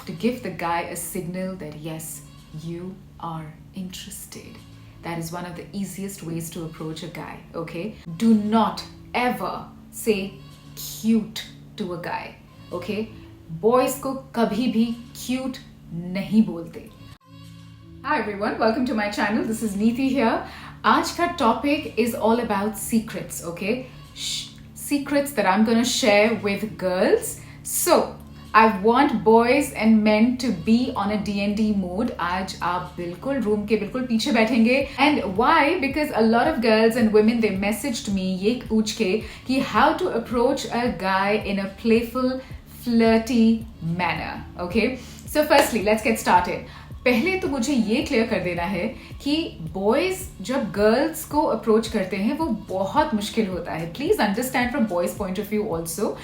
to give the guy a signal that yes, you are interested. That is one of the easiest ways to approach a guy, okay? Do not ever say cute to a guy, okay? Boys को कभी भी cute नहीं बोलते. Hi everyone, welcome to my channel. This is Neeti here. आज का topic is all about secrets, okay? Secrets that I'm gonna share with girls. So, I want boys and men to be on a D&D mood. आज आप बिल्कुल room के बिल्कुल पीछे बैठेंगे. And why? Because a lot of girls and women, they messaged me ये पूछ के कि how to approach a guy in a playful, flirty manner. Okay? So firstly, let's get started. पहले तो मुझे ये क्लियर कर देना है कि बॉयज जब गर्ल्स को अप्रोच करते हैं वो बहुत मुश्किल होता है. Please understand from boys point of view also.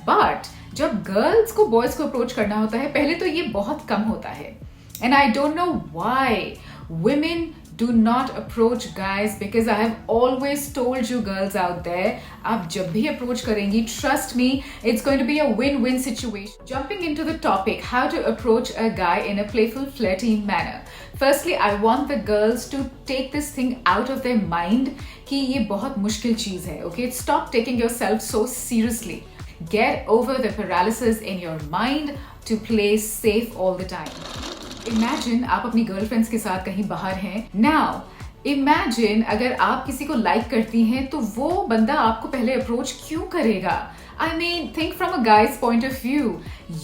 But जब गर्ल्स को बॉयज को अप्रोच करना होता है पहले तो ये बहुत कम होता है. And I don't know why women do not approach guys, because I have always told you girls out there, आप जब भी approach करेंगी, trust me, it's going to be a win-win situation. Jumping into the topic, how to approach a guy in a playful, flirty manner. Firstly, I want the girls to take this thing out of their mind कि ये बहुत मुश्किल चीज़ है, okay? Stop taking yourself so seriously. Get over the paralysis in your mind to play safe all the time. Imagine आप अपनी girlfriends के साथ कहीं बाहर हैं. Now, imagine अगर आप किसी को लाइक करती हैं तो वो बंदा आपको पहले अप्रोच क्यों करेगा? I mean, think from a guy's point of view.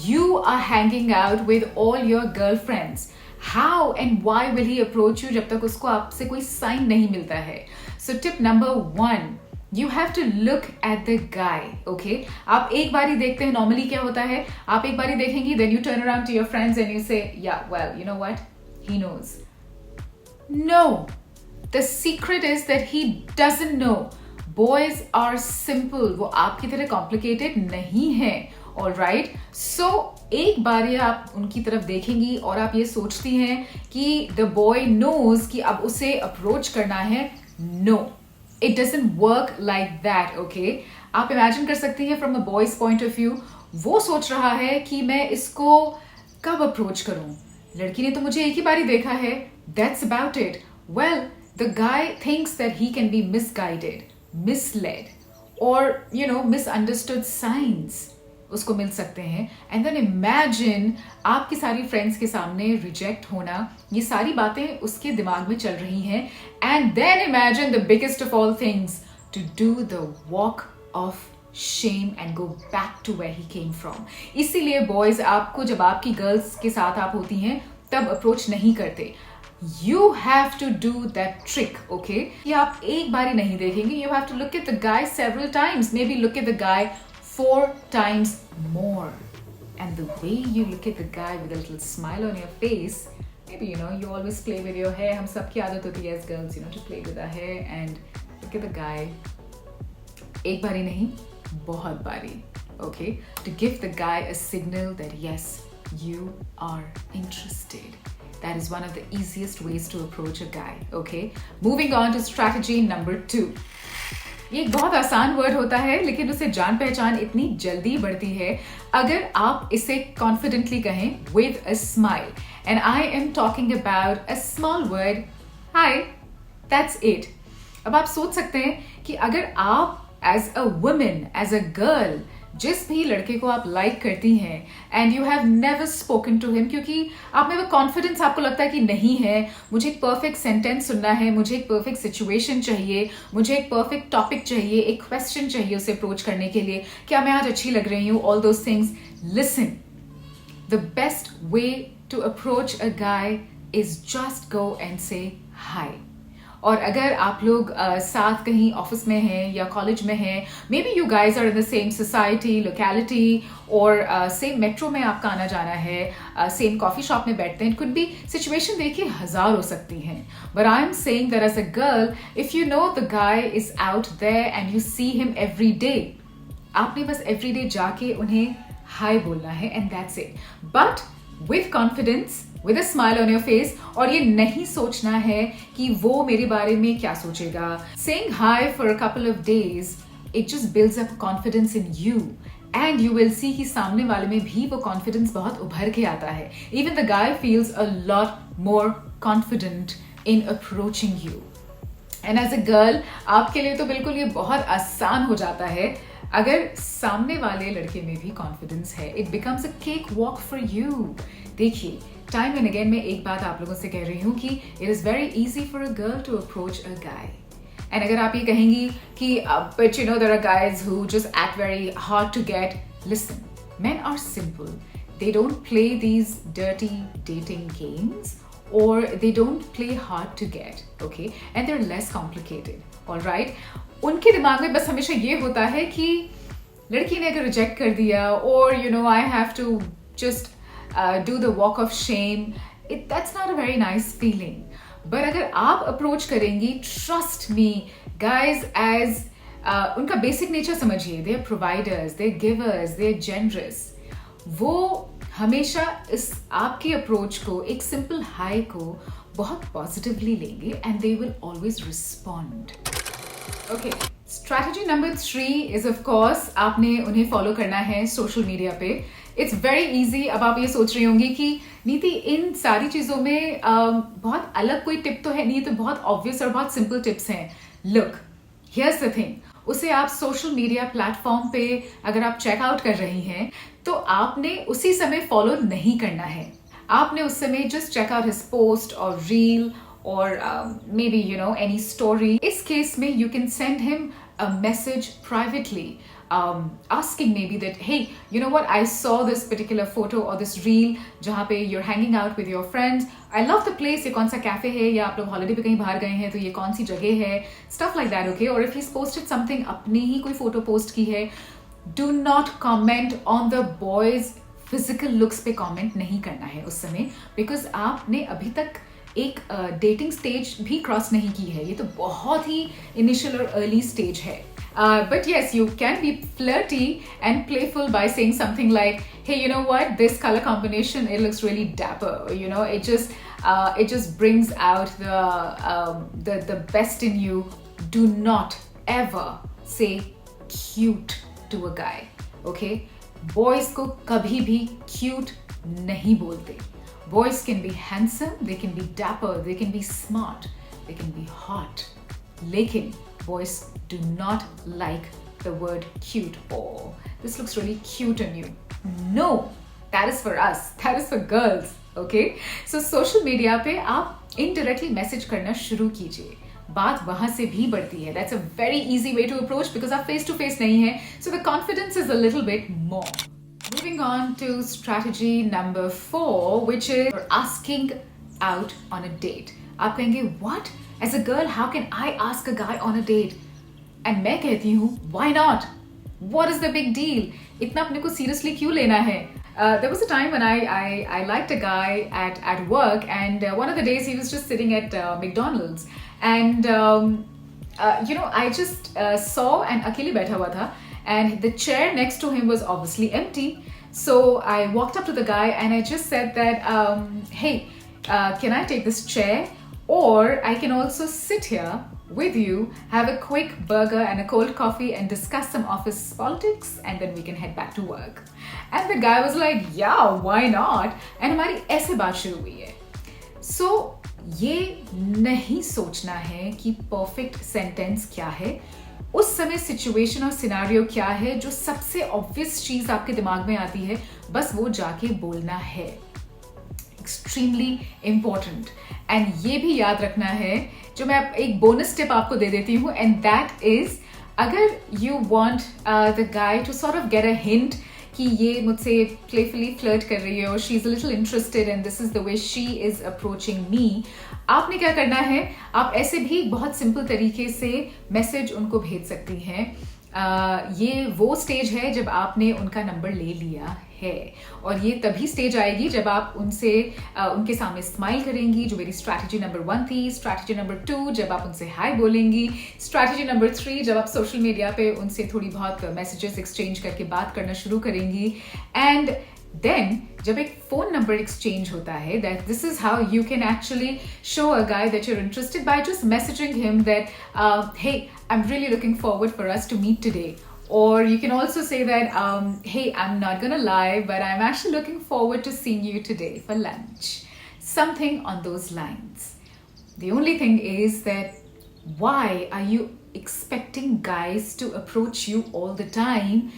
You are hanging out with all your girlfriends. How and why will he approach you जब तक उसको आपसे कोई साइन नहीं मिलता है? So tip number 1. You have to look at the guy, okay? आप एक बार ही देखते हैं. Normally क्या होता है? आप एक बार ही देखेंगी, then you turn around to your friends and you say, yeah, well, you know what? He knows. No, the secret is that he doesn't know. Boys are simple. वो आपकी तरह complicated नहीं है, all right? So एक बार ही आप उनकी तरफ देखेंगी और आप ये सोचती हैं कि the boy knows कि अब उसे approach करना है. No. It doesn't work like that, okay? आप imagine कर सकती हैं from a boy's point of view. वो सोच रहा है कि मैं इसको कब approach करूं? लड़की ने तो मुझे एक ही बार ही देखा है. That's about it. Well, the guy thinks that he can be misguided, misled, or misunderstood signs उसको मिल सकते हैं. एंड देन इमेजिन आपकी सारी फ्रेंड्स के सामने रिजेक्ट होना, ये सारी बातें उसके दिमाग में चल रही हैं. And then imagine the biggest of all things, to do the walk of shame and go back to where he came from. इसीलिए बॉयज आपको जब आपकी गर्ल्स के साथ आप होती हैं तब अप्रोच नहीं करते. You have to do that trick, okay? ये आप एक बार ही नहीं देखेंगे. You have to look at the guy several times. Maybe look at the guy 4 times more. And the way you look at the guy with a little smile on your face, maybe you always play with your hair. हम सबकी आदत होती है as girls, to play with our hair and look at the guy. एक बारी नहीं, बहुत बारी, okay? To give the guy a signal that yes, you are interested. That is one of the easiest ways to approach a guy, okay? Moving on to strategy number 2. ये एक बहुत आसान word होता है लेकिन उसे जान पहचान इतनी जल्दी बढ़ती है अगर आप इसे कॉन्फिडेंटली कहें with a smile. And I am talking about a small word, hi. That's it. अब आप सोच सकते हैं कि अगर आप as a woman, as a girl, जिस भी लड़के को आप लाइक करती हैं and you have never spoken to him, क्योंकि आप में वो कॉन्फिडेंस आपको लगता है कि नहीं है, मुझे एक परफेक्ट सेंटेंस सुनना है, मुझे एक परफेक्ट सिचुएशन चाहिए, मुझे एक परफेक्ट टॉपिक चाहिए, एक क्वेश्चन चाहिए उसे अप्रोच करने के लिए, क्या मैं आज अच्छी लग रही हूँ, all those things. Listen, the best way to approach a guy is just go and say hi. और अगर आप लोग साथ कहीं ऑफिस में हैं या कॉलेज में हैं, maybe you guys are in the same society, locality, और सेम मेट्रो में आपका आना जाना है, सेम कॉफी शॉप में बैठते हैं, कुड बी सिचुएशन देखिए हजार हो सकती हैं. But I am saying that as a girl, if you know the guy is out there and you see him every day, आपने बस एवरी डे जाके उन्हें हाय बोलना है and that's it. But with confidence, with a smile on your face, और ये नहीं सोचना है कि वो मेरे बारे में क्या सोचेगा. Saying hi for a couple of days, it just builds up confidence in you and you will see कि सामने वाले में भी वो कॉन्फिडेंस बहुत उभर के आता है. Even the guy feels a lot more confident in approaching you. And as a girl आपके लिए तो बिल्कुल ये बहुत आसान हो जाता है अगर सामने वाले लड़के में भी कॉन्फिडेंस है. It becomes a cake walk for you. देखिए, टाइम एंड अगेन मैं एक बात आप लोगों से कह रही हूँ कि it is very easy for a girl to approach a guy. And अगर आप ये कहेंगी कि but you know there are guys who just act very hard to get, listen, men are simple. They don't play these dirty dating games or they don't play hard to get, okay? And they're less complicated, all right? उनके दिमाग में बस हमेशा ये होता है कि लड़की ने अगर रिजेक्ट कर दिया or you know I have to just do the walk of shame, that's not a very nice feeling. But अगर आप अप्रोच करेंगी, trust me guys, as उनका बेसिक नेचर समझिए, they are providers, they are givers, they are generous. वो हमेशा इस आपकी approach को, एक सिंपल हाई को बहुत पॉजिटिवली लेंगे and they will always respond. Okay, strategy number 3 is of course आपने उन्हें फॉलो करना है सोशल मीडिया पे. It's very easy. अब आप ये सोच रही होंगी कि नीति इन सारी चीज़ों में बहुत अलग कोई टिप तो है नहीं, तो बहुत ऑब्वियस और बहुत सिंपल टिप्स हैं. लुक, हियर्स द थिंग, उसे आप सोशल मीडिया प्लेटफॉर्म पे अगर आप चेकआउट कर रही हैं तो आपने उसी समय फॉलो नहीं करना है. आपने उस समय जस्ट चेकआउट हिज पोस्ट और reel or maybe you know any story. इस केस में you can send him a message privately, asking maybe that hey, you know what, I saw this particular photo or this reel जहाँ पे you're hanging out with your friends. I love the place. ये कौन सा cafe है, या आप लोग holiday पे कहीं बाहर गए हैं तो ये कौन सी जगह है, stuff like that, okay? Or if he's posted something, अपनी ही कोई फोटो पोस्ट की है, do not comment on the boys physical looks पे comment नहीं करना है उस समय, because आपने अभी तक एक डेटिंग स्टेज भी क्रॉस नहीं की है. ये तो बहुत ही इनिशियल और अर्ली स्टेज है. But yes, you can be flirty and playful by saying something like, hey, you know what, this color combination, it looks really dapper, you know, it just brings out the best in you. Do not ever say cute to a guy, okay? Boys को कभी भी cute नहीं बोलते. Boys can be handsome, they can be dapper, they can be smart, they can be hot. लेकिन boys do not like the word cute. Oh, this looks really cute on you. No, that is for us. That is for girls. Okay? So social media पे आप indirectly message करना शुरू कीजिए. बात वहाँ से भी बढ़ती है. That's a very easy way to approach because आप face to face नहीं है. So the confidence is a little bit more. Moving on to strategy number 4, which is asking out on a date. आप कहेंगे, what? As a girl, how can I ask a guy on a date? And मैं कहती हूँ, why not? What is the big deal? इतना अपने को seriously क्यों लेना है? There was a time when I liked a guy at work, and one of the days he was just sitting at McDonald's, and you know, I just saw and अकेले बैठा हुआ था. And the chair next to him was obviously empty. So I walked up to the guy and I just said that, hey, can I take this chair? Or I can also sit here with you, have a quick burger and a cold coffee and discuss some office politics, and then we can head back to work. And the guy was like, yeah, why not? And हमारी ऐसे बात शुरू हुई है. So ये नहीं सोचना है कि perfect sentence क्या है. उस समय सिचुएशन और सिनारियो क्या है, जो सबसे ऑब्वियस चीज आपके दिमाग में आती है, बस वो जाके बोलना है. Extremely important. एंड ये भी याद रखना है, जो मैं एक बोनस टिप आपको दे देती हूँ, एंड दैट इज, अगर you want the guy to sort of get a hint कि ये मुझसे प्लेफुली फ्लर्ट कर रही है और she is a little interested and this is the way she is approaching me, आपने क्या करना है, आप ऐसे भी बहुत सिंपल तरीके से मैसेज उनको भेज सकती हैं. ये वो स्टेज है जब आपने उनका नंबर ले लिया है, और ये तभी स्टेज आएगी जब आप उनसे उनके सामने स्माइल करेंगी, जो मेरी स्ट्रैटेजी नंबर 1 थी. स्ट्रैटेजी नंबर 2, जब आप उनसे हाय बोलेंगी. स्ट्रैटेजी नंबर 3, जब आप सोशल मीडिया पे उनसे थोड़ी बहुत मैसेजेस एक्सचेंज करके बात करना शुरू करेंगी. एंड देन जब एक फोन नंबर एक्सचेंज होता है, that this is how you can actually show a guy that you are interested by just messaging him that hey, I'm really looking forward for us to meet today. Or you can also say that, hey, I'm not gonna lie, but I'm actually looking forward to seeing you today for lunch. Something on those lines. The only thing is that why are you expecting guys to approach you all the time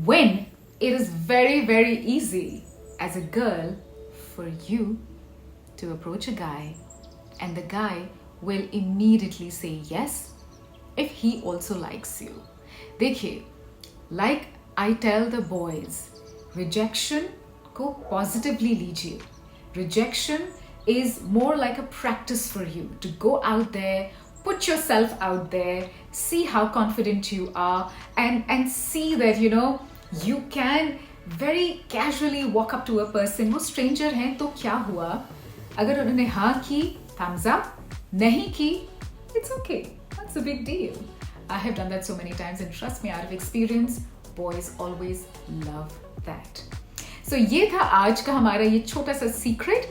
when it is very, very easy as a girl for you to approach a guy and the guy will immediately say yes if he also likes you. देखिए, like I tell the boys, rejection को positively लीजिए. Rejection is more like a practice for you to go out there, put yourself out there, see how confident you are, and see that you can very casually walk up to a person. वो stranger हैं तो क्या हुआ? अगर उन्होंने हाँ की, thumbs up. नहीं की, it's okay. What's the big deal? I have done that so many times, and trust me, out of experience, boys always love that. So ये था आज का हमारा ये छोटा सा secret,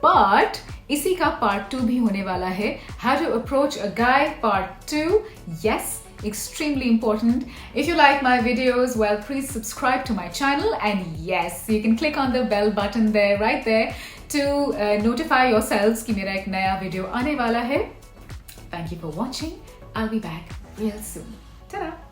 but इसी का part 2 भी होने वाला है. How to approach a guy part 2. Yes, extremely important. If you like my videos, well, please subscribe to my channel, and yes, you can click on the bell button there, right there, to notify yourselves कि मेरा एक नया video आने वाला है. Thank you for watching. I'll be back real soon. Ta-da!